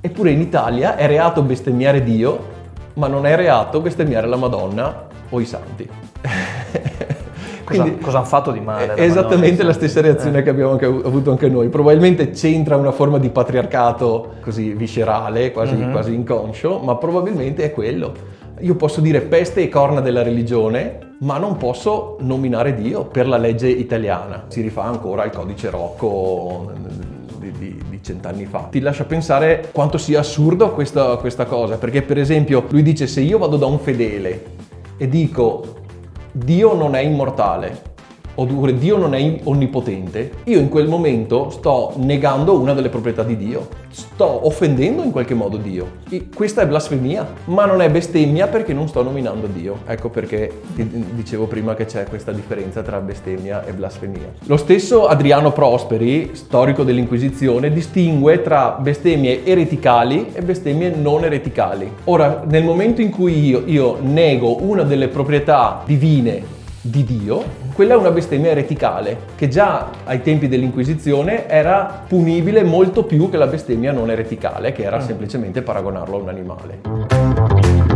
Eppure in Italia è reato bestemmiare Dio, ma non è reato bestemmiare la Madonna o i santi. Cosa hanno fatto di male? È esattamente la stessa reazione che abbiamo avuto anche noi. Probabilmente c'entra una forma di patriarcato così viscerale, quasi inconscio, ma probabilmente è quello. Io posso dire peste e corna della religione, ma non posso nominare Dio per la legge italiana. Si rifà ancora al codice Rocco di 100 anni fa. Ti lascia pensare quanto sia assurdo questa cosa, perché per esempio lui dice: se io vado da un fedele e dico Dio non è immortale, oppure Dio non è onnipotente, io in quel momento sto negando una delle proprietà di Dio, sto offendendo in qualche modo Dio. E questa è blasfemia, ma non è bestemmia perché non sto nominando Dio. Ecco perché dicevo prima che c'è questa differenza tra bestemmia e blasfemia. Lo stesso Adriano Prosperi, storico dell'Inquisizione, distingue tra bestemmie ereticali e bestemmie non ereticali. Ora, nel momento in cui io nego una delle proprietà divine di Dio, quella è una bestemmia ereticale, che già ai tempi dell'Inquisizione era punibile molto più che la bestemmia non ereticale, che era semplicemente paragonarlo a un animale.